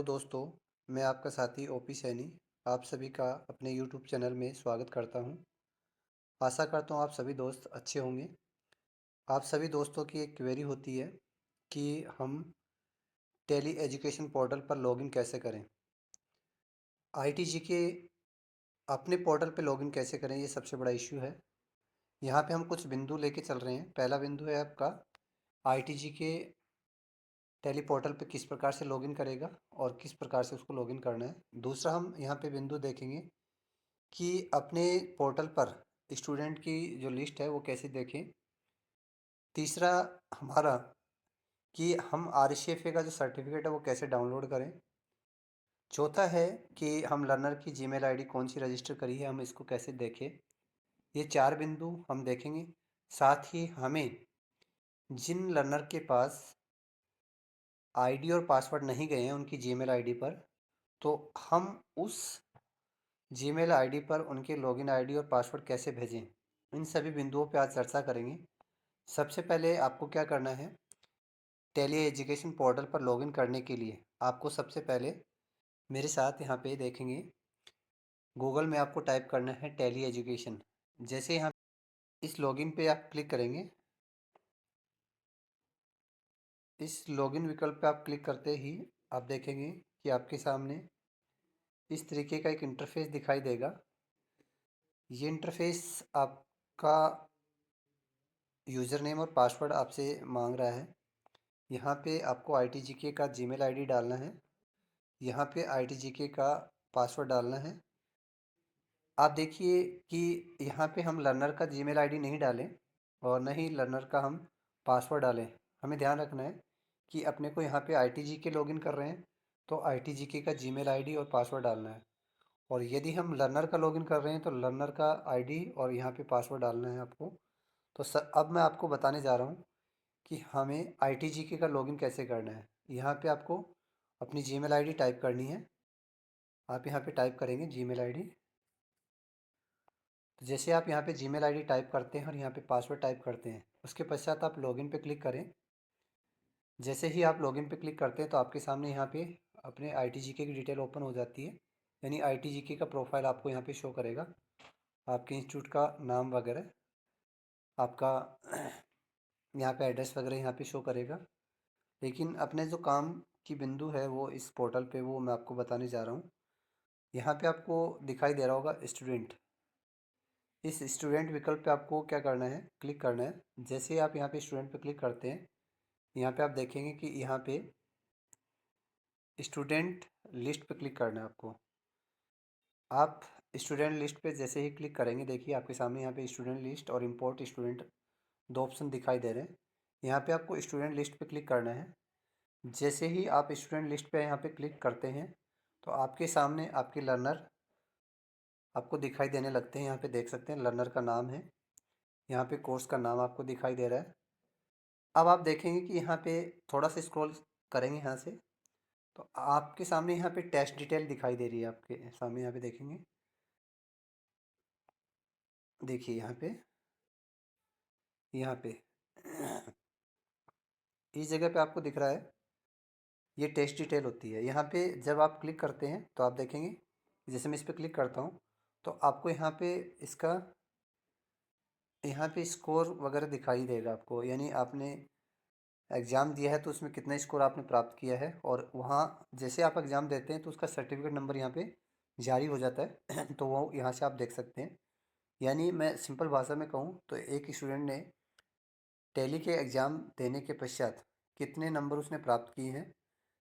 दोस्तों, मैं आपका साथी ओपी सैनी आप सभी का अपने यूट्यूब चैनल में स्वागत करता हूं। आशा करता हूं आप सभी दोस्त अच्छे होंगे। आप सभी दोस्तों की एक क्वेरी होती है कि हम टेली एजुकेशन पोर्टल पर लॉगिन कैसे करें। आईटीजी के अपने पोर्टल पर लॉगिन कैसे करें, ये सबसे बड़ा इश्यू है। यहाँ पे हम कुछ बिंदु लेके चल रहे हैं। पहला बिंदु है आपका आईटीजी के टेली पोर्टल पे किस प्रकार से लॉगिन करेगा और किस प्रकार से उसको लॉगिन करना है। दूसरा हम यहाँ पे बिंदु देखेंगे कि अपने पोर्टल पर स्टूडेंट की जो लिस्ट है वो कैसे देखें। तीसरा हमारा कि हम RCFA का जो सर्टिफिकेट है वो कैसे डाउनलोड करें। चौथा है कि हम लर्नर की जीमेल आईडी कौन सी रजिस्टर करी है, हम इसको कैसे देखें। ये चार बिंदु हम देखेंगे। साथ ही हमें जिन लर्नर के पास आईडी और पासवर्ड नहीं गए हैं उनकी जीमेल आईडी पर, तो हम उस जीमेल आईडी पर उनके लॉगिन आईडी और पासवर्ड कैसे भेजें, इन सभी बिंदुओं पर आज चर्चा करेंगे। सबसे पहले आपको क्या करना है, टेली एजुकेशन पोर्टल पर लॉगिन करने के लिए आपको सबसे पहले मेरे साथ यहाँ पे देखेंगे गूगल में आपको टाइप करना है टेली एजुकेशन। जैसे यहाँ इस लॉगिन पे आप क्लिक करेंगे, इस लॉगिन विकल्प पे आप क्लिक करते ही आप देखेंगे कि आपके सामने इस तरीके का एक इंटरफेस दिखाई देगा। ये इंटरफेस आपका यूज़र नेम और पासवर्ड आपसे मांग रहा है। यहाँ पे आपको ITGK का जीमेल आईडी डालना है, यहाँ पे ITGK का पासवर्ड डालना है। आप देखिए कि यहाँ पे हम लर्नर का जीमेल आईडी नहीं डालें और न ही लर्नर का हम पासवर्ड डालें। हमें ध्यान रखना है कि अपने को यहाँ पे ITGK लॉगिन कर रहे हैं तो ITGK का जीमेल आईडी और पासवर्ड डालना है, और यदि हम लर्नर का लॉगिन कर रहे हैं तो लर्नर का आईडी और यहाँ पे पासवर्ड डालना है आपको। तो अब मैं आपको बताने जा रहा हूँ कि हमें ITGK का लॉगिन कैसे करना है। यहाँ पे आपको अपनी जीमेल आईडी टाइप करनी है। आप यहाँ पे टाइप करेंगे जीमेल आईडी। तो जैसे आप यहाँ पे जीमेल आईडी टाइप करते हैं और यहाँ पे पासवर्ड टाइप करते हैं, उसके पश्चात आप लॉगिन पे क्लिक करें। जैसे ही आप लॉगिन पे क्लिक करते हैं तो आपके सामने यहाँ पे अपने ITGK की डिटेल ओपन हो जाती है, यानी ITGK का प्रोफाइल आपको यहाँ पे शो करेगा, आपके इंस्टीट्यूट का नाम वगैरह, आपका यहाँ पे एड्रेस वगैरह यहाँ पे शो करेगा। लेकिन अपने जो काम की बिंदु है वो इस पोर्टल पे वो मैं आपको बताने जा रहा हूँ। यहाँ पे आपको दिखाई दे रहा होगा स्टूडेंट। इस स्टूडेंट विकल्प पे आपको क्या करना है, क्लिक करना है। जैसे ही आप यहाँ पे स्टूडेंट पे क्लिक करते हैं, यहाँ पे आप देखेंगे कि यहाँ पे स्टूडेंट लिस्ट पे क्लिक करना है आपको। आप स्टूडेंट लिस्ट पे जैसे ही क्लिक करेंगे, देखिए आपके सामने यहाँ पे स्टूडेंट लिस्ट और इम्पोर्ट स्टूडेंट दो ऑप्शन दिखाई दे रहे हैं। यहाँ पे आपको स्टूडेंट लिस्ट पे क्लिक करना है। जैसे ही आप स्टूडेंट लिस्ट पे यहाँ पे क्लिक करते हैं तो आपके सामने आपके लर्नर आपको दिखाई देने लगते हैं। यहाँ पे देख सकते हैं लर्नर का नाम है, यहाँ पे कोर्स का नाम आपको दिखाई दे रहा है। अब आप देखेंगे कि यहाँ पे थोड़ा सा स्क्रॉल करेंगे यहाँ से तो आपके सामने यहाँ पे टेस्ट डिटेल दिखाई दे रही है। आपके सामने यहाँ पे देखेंगे, देखिए यहाँ पे इस जगह पे आपको दिख रहा है ये टेस्ट डिटेल होती है। यहाँ पे जब आप क्लिक करते हैं तो आप देखेंगे, जैसे मैं इस पर क्लिक करता हूँ तो आपको यहाँ पे स्कोर वगैरह दिखाई देगा आपको, यानी आपने एग्ज़ाम दिया है तो उसमें कितना स्कोर आपने प्राप्त किया है। और वहाँ जैसे आप एग्ज़ाम देते हैं तो उसका सर्टिफिकेट नंबर यहाँ पे जारी हो जाता है तो वो यहाँ से आप देख सकते हैं। यानी मैं सिंपल भाषा में कहूँ तो एक स्टूडेंट ने टैली के एग्ज़ाम देने के पश्चात कितने नंबर उसने प्राप्त किए हैं,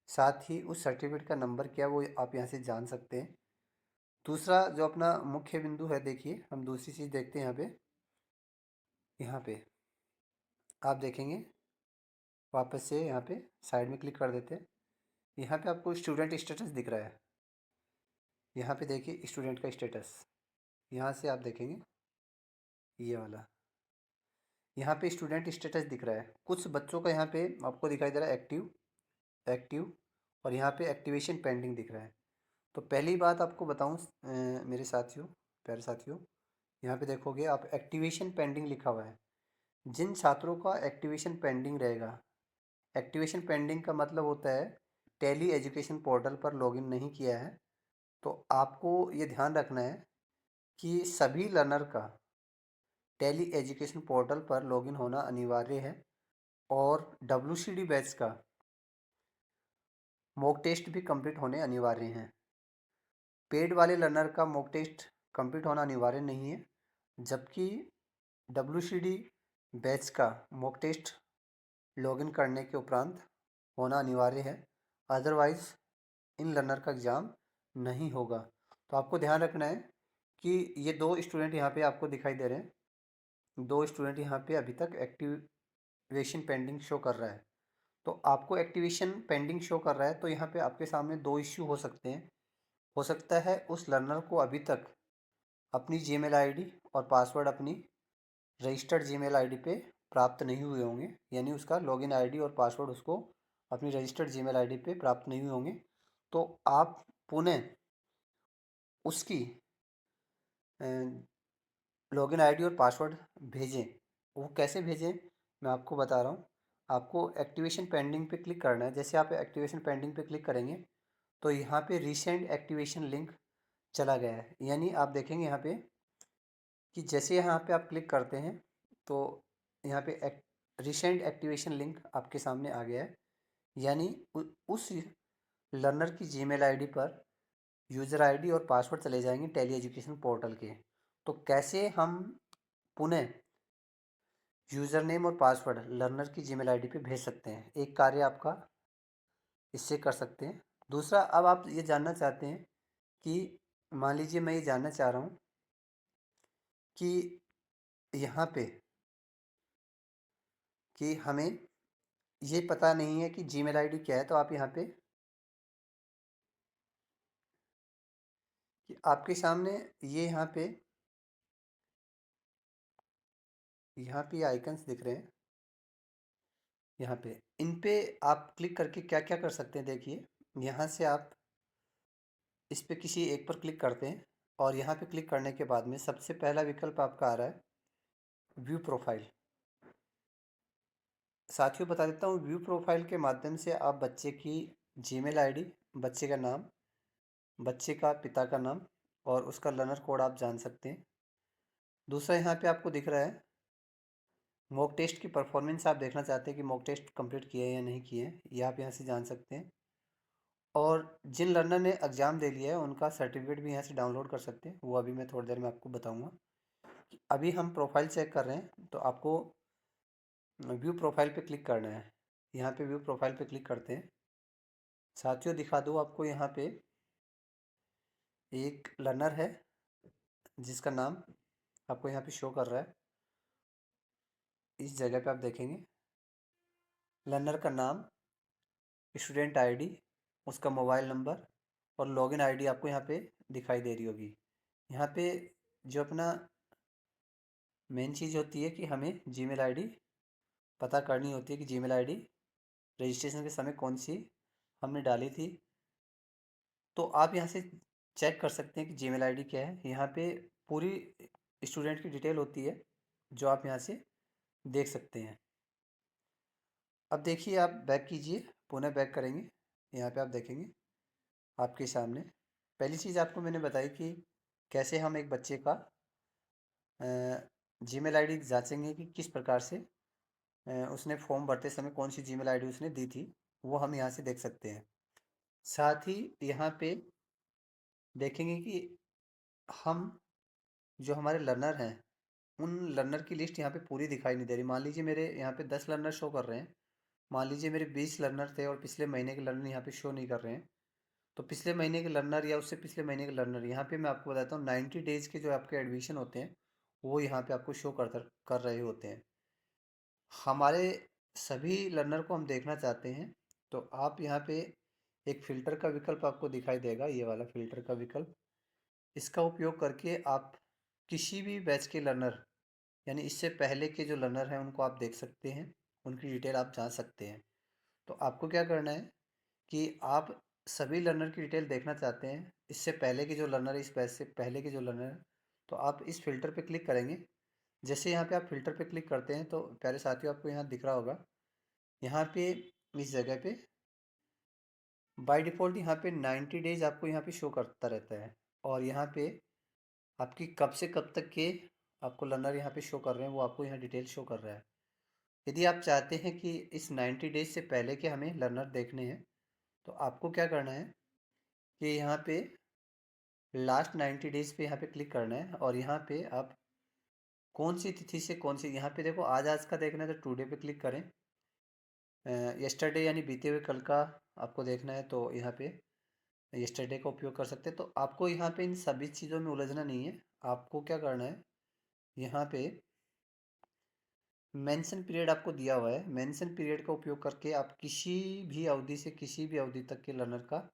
साथ ही उस सर्टिफिकेट का नंबर क्या वो आप यहाँ से जान सकते हैं। दूसरा जो अपना मुख्य बिंदु है, देखिए हम दूसरी चीज़ देखते हैं। यहाँ पे आप देखेंगे, वापस से यहाँ पे साइड में क्लिक कर देते हैं। यहाँ पे आपको स्टूडेंट स्टेटस दिख रहा है। यहाँ पे देखिए स्टूडेंट का स्टेटस, यहाँ से आप देखेंगे ये वाला, यहाँ पे स्टूडेंट स्टेटस दिख रहा है। कुछ बच्चों का यहाँ पे आपको दिखाई दे रहा है एक्टिव एक्टिव, और यहाँ पे एक्टिवेशन पेंडिंग दिख रहा है। तो पहली बात आपको बताऊँ मेरे साथियों, प्यारे साथियों, यहाँ पे देखोगे आप एक्टिवेशन पेंडिंग लिखा हुआ है। जिन छात्रों का एक्टिवेशन पेंडिंग रहेगा, एक्टिवेशन पेंडिंग का मतलब होता है टैली एजुकेशन पोर्टल पर लॉगिन नहीं किया है तो आपको ये ध्यान रखना है कि सभी लर्नर का टैली एजुकेशन पोर्टल पर लॉगिन होना अनिवार्य है और WCD बैच का मॉक टेस्ट भी कंप्लीट होने अनिवार्य हैं। पेड वाले लर्नर का मॉक टेस्ट कंप्लीट होना अनिवार्य नहीं है, जबकि WCD बैच का मॉक टेस्ट लॉगिन करने के उपरांत होना अनिवार्य है। अदरवाइज़ इन लर्नर का एग्ज़ाम नहीं होगा। तो आपको ध्यान रखना है कि ये 2 स्टूडेंट यहाँ पे आपको दिखाई दे रहे हैं। 2 स्टूडेंट यहाँ पे अभी तक एक्टिवेशन पेंडिंग शो कर रहा है। तो आपको एक्टिवेशन पेंडिंग शो कर रहा है तो यहाँ पे आपके सामने 2 इश्यू हो सकते हैं। हो सकता है उस लर्नर को अभी तक अपनी जीमेल आईडी और पासवर्ड अपनी रजिस्टर्ड जीमेल आईडी पे प्राप्त नहीं हुए होंगे, यानी उसका लॉगिन आईडी और पासवर्ड उसको अपनी रजिस्टर्ड जीमेल आईडी पे प्राप्त नहीं हुए होंगे। तो आप पुनः उसकी लॉगिन आईडी और पासवर्ड भेजें। वो कैसे भेजें मैं आपको बता रहा हूँ। आपको एक्टिवेशन पेंडिंग पे क्लिक करना है। जैसे आप एक्टिवेशन पेंडिंग पे क्लिक करेंगे तो यहाँ पे रिसेंट एक्टिवेशन लिंक चला गया है, यानी आप देखेंगे यहाँ पे कि जैसे यहाँ पे आप क्लिक करते हैं तो यहाँ पे रिसेंट एक्टिवेशन लिंक आपके सामने आ गया है, यानी उस लर्नर की जीमेल आईडी पर यूज़र आईडी और पासवर्ड चले जाएंगे टैली एजुकेशन पोर्टल के। तो कैसे हम पुनः यूज़र नेम और पासवर्ड लर्नर की जीमेल आईडी पे भेज सकते हैं, एक कार्य आपका इससे कर सकते हैं। दूसरा, अब आप ये जानना चाहते हैं कि मान लीजिए मैं ये जानना चाह रहा हूँ कि यहाँ पे कि हमें ये पता नहीं है कि जीमेल आईडी क्या है, तो आप यहाँ पे कि आपके सामने ये यहाँ पे आइकन्स दिख रहे हैं। यहाँ पे इन पे आप क्लिक करके क्या क्या कर सकते हैं, देखिए यहाँ से आप इस पे किसी एक पर क्लिक करते हैं और यहाँ पे क्लिक करने के बाद में सबसे पहला विकल्प आपका आ रहा है व्यू प्रोफाइल। साथियों बता देता हूँ, व्यू प्रोफाइल के माध्यम से आप बच्चे की जीमेल आईडी, बच्चे का नाम, बच्चे का पिता का नाम और उसका लर्नर कोड आप जान सकते हैं। दूसरा, यहाँ पे आपको दिख रहा है मॉक टेस्ट की परफॉर्मेंस। आप देखना चाहते हैं कि मॉक टेस्ट कंप्लीट किए हैं या नहीं किए हैं, ये आप यहाँ से जान सकते हैं। और जिन लर्नर ने एग्ज़ाम दे लिया है उनका सर्टिफिकेट भी यहाँ से डाउनलोड कर सकते हैं, वो अभी मैं थोड़ी देर में आपको बताऊँगा। अभी हम प्रोफाइल चेक कर रहे हैं तो आपको व्यू प्रोफाइल पे क्लिक करना है। यहाँ पे व्यू प्रोफाइल पे क्लिक करते हैं। साथियों दिखा दूँ आपको, यहाँ पे एक लर्नर है जिसका नाम आपको यहाँ पे शो कर रहा है। इस जगह पे आप देखेंगे लर्नर का नाम, स्टूडेंट आईडी, उसका मोबाइल नंबर और लॉगिन आईडी आपको यहाँ पे दिखाई दे रही होगी। यहाँ पे जो अपना मेन चीज़ होती है कि हमें जीमेल आईडी पता करनी होती है कि जीमेल आईडी रजिस्ट्रेशन के समय कौन सी हमने डाली थी। तो आप यहाँ से चेक कर सकते हैं कि जीमेल आईडी क्या है। यहाँ पे पूरी स्टूडेंट की डिटेल होती है जो आप यहाँ से देख सकते हैं। अब देखिए, आप बैक कीजिए, पुनः बैक करेंगे। यहाँ पे आप देखेंगे आपके सामने पहली चीज़ आपको मैंने बताई कि कैसे हम एक बच्चे का जीमेल आईडी जांचेंगे कि किस प्रकार से उसने फॉर्म भरते समय कौन सी जीमेल आईडी उसने दी थी, वो हम यहाँ से देख सकते हैं। साथ ही यहाँ पे देखेंगे कि हम जो हमारे लर्नर हैं उन लर्नर की लिस्ट यहाँ पे पूरी दिखाई नहीं दे रही। मान लीजिए मेरे यहाँ पे 10 लर्नर शो कर रहे हैं, मान लीजिए मेरे 20 लर्नर थे और पिछले महीने के लर्नर यहाँ पे शो नहीं कर रहे हैं। तो पिछले महीने के लर्नर या उससे पिछले महीने के लर्नर, यहाँ पे मैं आपको बताता हूँ 90 डेज़ के जो आपके एडमिशन होते हैं वो यहाँ पे आपको शो कर रहे होते हैं। हमारे सभी लर्नर को हम देखना चाहते हैं तो आप यहाँ पे एक फ़िल्टर का विकल्प आपको दिखाई देगा, ये वाला फ़िल्टर का विकल्प। इसका उपयोग करके आप किसी भी बैच के लर्नर, यानी इससे पहले के जो लर्नर हैं उनको आप देख सकते हैं, उनकी डिटेल आप जान सकते हैं। तो आपको क्या करना है कि आप सभी लर्नर की डिटेल देखना चाहते हैं, इससे पहले के जो लर्नर है, इस बैच से पहले के जो लर्नर हैं, तो आप इस फ़िल्टर पे क्लिक करेंगे। जैसे यहाँ पे आप फ़िल्टर पे क्लिक करते हैं तो प्यारे साथियों आपको यहाँ दिख रहा होगा, यहाँ पे इस जगह पे बाय डिफ़ॉल्ट यहाँ पे 90 डेज़ आपको यहाँ पे शो करता रहता है, और यहाँ पे आपकी कब से कब तक के आपको लर्नर यहाँ पे शो कर रहे हैं वो आपको यहाँ डिटेल शो कर रहा है। यदि आप चाहते हैं कि इस 90 डेज़ से पहले के हमें लर्नर देखने हैं, तो आपको क्या करना है कि यहाँ पे लास्ट 90 डेज़ पे यहाँ पे क्लिक करना है, और यहाँ पे आप कौन सी तिथि से कौन सी, यहाँ पे देखो आज आज का देखना है तो टुडे पे क्लिक करें। यस्टरडे यानी बीते हुए कल का आपको देखना है तो यहाँ पे यस्टरडे का उपयोग कर सकते हैं। तो आपको यहाँ पे इन सभी चीज़ों में उलझना नहीं है। आपको क्या करना है, यहाँ पे मेंशन पीरियड आपको दिया हुआ है, मेंशन पीरियड का उपयोग करके आप किसी भी अवधि से किसी भी अवधि तक के लर्नर का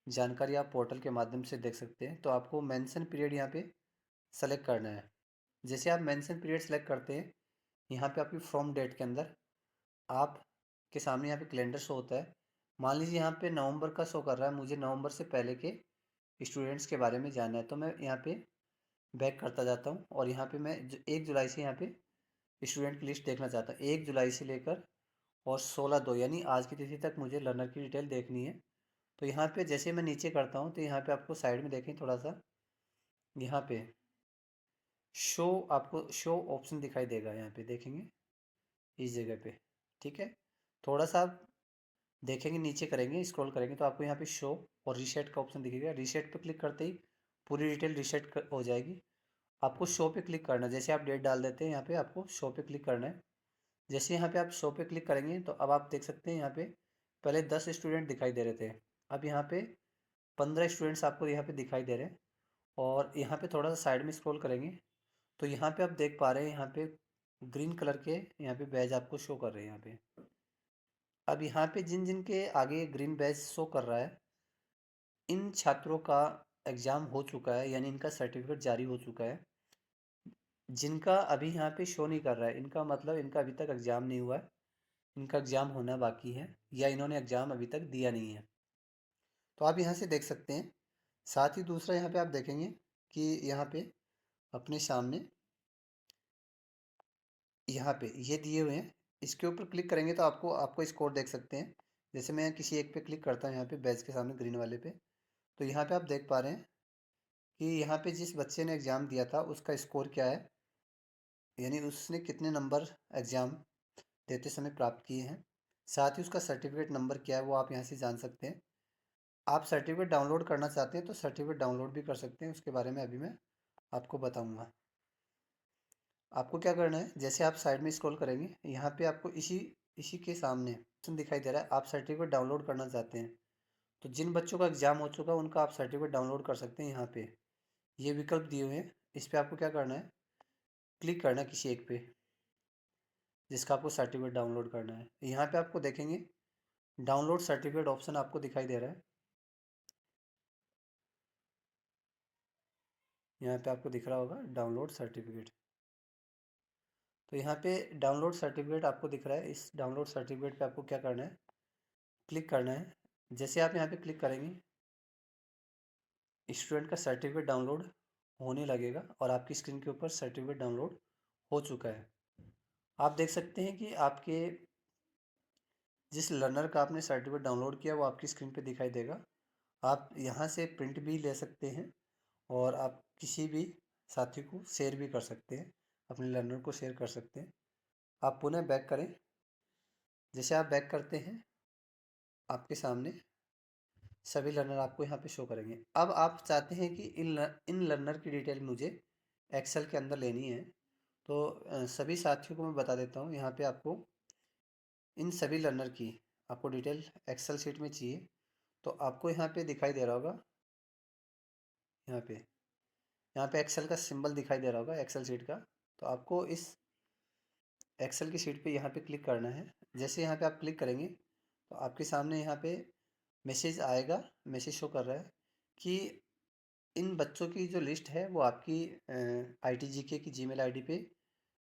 जानकारी आप पोर्टल के माध्यम से देख सकते हैं। तो आपको मेंशन पीरियड यहाँ पे सेलेक्ट करना है। जैसे आप मेंशन पीरियड सेलेक्ट करते हैं, यहाँ पे आपकी फ्रॉम डेट के अंदर आप के सामने यहाँ पे कैलेंडर शो होता है। मान लीजिए यहाँ पे नवंबर का शो कर रहा है, मुझे नवंबर से पहले के स्टूडेंट्स के बारे में जानना है, तो मैं यहाँ पे बैक करता जाता हूँ, और यहाँ पे मैं 1 जुलाई से यहाँ पे स्टूडेंट की लिस्ट देखना चाहता हूँ। 1 जुलाई से लेकर और 16/2 यानी आज की तिथि तक मुझे लर्नर की डिटेल देखनी है। तो यहाँ पे जैसे मैं नीचे करता हूँ तो यहाँ पे आपको साइड में देखें थोड़ा सा, यहाँ पे शो, आपको शो ऑप्शन दिखाई देगा, यहाँ पे देखेंगे इस जगह पे। ठीक है, थोड़ा सा आप देखेंगे, नीचे करेंगे, स्क्रॉल करेंगे तो आपको यहाँ पे शो और रीसेट का ऑप्शन दिखेगा। रीसेट पे क्लिक करते ही पूरी डिटेल रीसेट हो जाएगी। आपको शो पे क्लिक करना है, जैसे आप डेट डाल देते हैं यहाँ पे आपको शो पे क्लिक करना है। जैसे यहाँ पे आप शो पे क्लिक करेंगे तो अब आप देख सकते हैं यहाँ पे पहले 10 स्टूडेंट दिखाई दे रहे थे, अब यहाँ पे 15 स्टूडेंट्स आपको यहाँ पे दिखाई दे रहे हैं। और यहाँ पे थोड़ा सा साइड में स्क्रॉल करेंगे तो यहाँ पे आप देख पा रहे हैं, यहाँ पे ग्रीन कलर के यहाँ पे बैज आपको शो कर रहे हैं यहाँ पे। अब यहाँ पे जिन जिन के आगे ग्रीन बैज शो कर रहा है, इन छात्रों का एग्ज़ाम हो चुका है, यानी इनका सर्टिफिकेट जारी हो चुका है। जिनका अभी यहाँ पे शो नहीं कर रहा है, इनका मतलब इनका अभी तक एग्ज़ाम नहीं हुआ है, इनका एग्ज़ाम होना बाकी है, या इन्होंने एग्ज़ाम अभी तक दिया नहीं है। तो आप यहाँ से देख सकते हैं। साथ ही दूसरा यहाँ पे आप देखेंगे कि यहाँ पे अपने सामने यहाँ पे ये दिए हुए हैं, इसके ऊपर क्लिक करेंगे तो आपको आपको स्कोर देख सकते हैं। जैसे मैं किसी एक पे क्लिक करता हूँ, यहाँ पे बैच के सामने ग्रीन वाले पे, तो यहाँ पे आप देख पा रहे हैं कि यहाँ पे जिस बच्चे ने एग्ज़ाम दिया था उसका स्कोर क्या है, यानी उसने कितने नंबर एग्ज़ाम देते समय प्राप्त किए हैं। साथ ही उसका सर्टिफिकेट नंबर क्या है वो आप यहाँ से जान सकते हैं। आप सर्टिफिकेट डाउनलोड करना चाहते हैं तो सर्टिफिकेट डाउनलोड भी कर सकते हैं, उसके बारे में अभी मैं आपको बताऊँगा। आपको क्या करना है, जैसे आप साइड में स्क्रॉल करेंगे यहाँ पे आपको इसी इसी के सामने ऑप्शन दिखाई दे रहा है, आप सर्टिफिकेट डाउनलोड करना चाहते हैं। तो जिन बच्चों का एग्ज़ाम हो चुका है उनका आप सर्टिफिकेट डाउनलोड कर सकते हैं। यहाँ पे ये विकल्प दिए हुए हैं, इस पर आपको क्या करना है, क्लिक करना है किसी एक पे जिसका आपको सर्टिफिकेट डाउनलोड करना है। यहाँ पे आपको देखेंगे डाउनलोड सर्टिफिकेट ऑप्शन आपको दिखाई दे रहा है, यहाँ पे आपको दिख रहा होगा डाउनलोड सर्टिफिकेट। तो यहाँ पे डाउनलोड सर्टिफिकेट आपको दिख रहा है, इस डाउनलोड सर्टिफिकेट पे आपको क्या करना है, क्लिक करना है। जैसे आप यहाँ पे क्लिक करेंगे स्टूडेंट का सर्टिफिकेट डाउनलोड होने लगेगा और आपकी स्क्रीन के ऊपर सर्टिफिकेट डाउनलोड हो चुका है। आप देख सकते हैं कि आपके जिस लर्नर का आपने सर्टिफिकेट डाउनलोड किया वो आपकी स्क्रीन पे दिखाई देगा। आप यहाँ से प्रिंट भी ले सकते हैं और आप किसी भी साथी को शेयर भी कर सकते हैं, अपने लर्नर को शेयर कर सकते हैं। आप पुनः बैक करें, जैसे आप बैक करते हैं आपके सामने सभी लर्नर आपको यहाँ पे शो करेंगे। अब आप चाहते हैं कि इन लर्नर की डिटेल मुझे एक्सेल के अंदर लेनी है, तो सभी साथियों को मैं बता देता हूँ, यहाँ पे आपको इन सभी लर्नर की आपको डिटेल एक्सेल शीट में चाहिए तो आपको यहाँ पे दिखाई दे रहा होगा, यहाँ पे एक्सेल का सिंबल दिखाई दे रहा होगा एक्सेल शीट का। तो आपको इस एक्सेल की शीट पे यहाँ पे क्लिक करना है। जैसे यहाँ पे आप क्लिक करेंगे तो आपके सामने यहाँ पे मैसेज आएगा, मैसेज शो कर रहा है कि इन बच्चों की जो लिस्ट है वो आपकी ITGK की जीमेल आईडी पे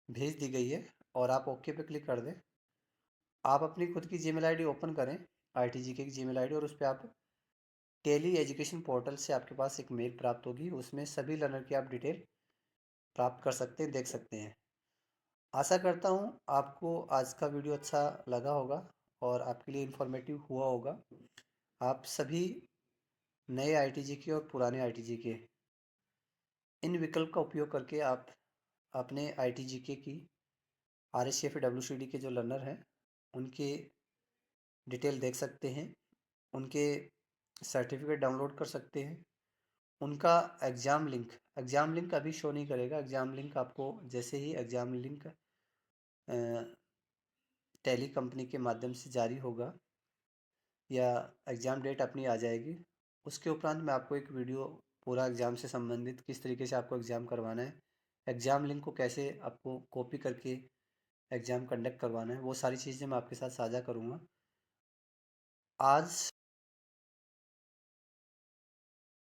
भेज दी गई है, और आप ओके पे क्लिक कर दें। आप अपनी खुद की जीमेल आईडी ओपन करें, ITGK की जीमेल आईडी, और उस पर आप टेली एजुकेशन पोर्टल से आपके पास एक मेल प्राप्त होगी, उसमें सभी लर्नर की आप डिटेल प्राप्त कर सकते हैं, देख सकते हैं। आशा करता हूँ आपको आज का वीडियो अच्छा लगा होगा और आपके लिए इन्फॉर्मेटिव हुआ होगा। आप सभी नए आईटीजी के और पुराने आईटीजी के इन विकल्प का उपयोग करके आप अपने आईटीजीके की आरएससीएफ डब्ल्यूसीडी के जो लर्नर हैं उनके डिटेल देख सकते हैं, उनके सर्टिफिकेट डाउनलोड कर सकते हैं, उनका एग्ज़ाम लिंक अभी शो नहीं करेगा। एग्ज़ाम लिंक आपको जैसे ही एग्ज़ाम लिंक टैली कंपनी के माध्यम से जारी होगा या एग्ज़ाम डेट अपनी आ जाएगी, उसके उपरांत मैं आपको एक वीडियो पूरा एग्ज़ाम से संबंधित किस तरीके से आपको एग्ज़ाम करवाना है, एग्ज़ाम लिंक को कैसे आपको कॉपी करके एग्ज़ाम कंडक्ट करवाना है, वो सारी चीज़ें मैं आपके साथ साझा करूँगा। आज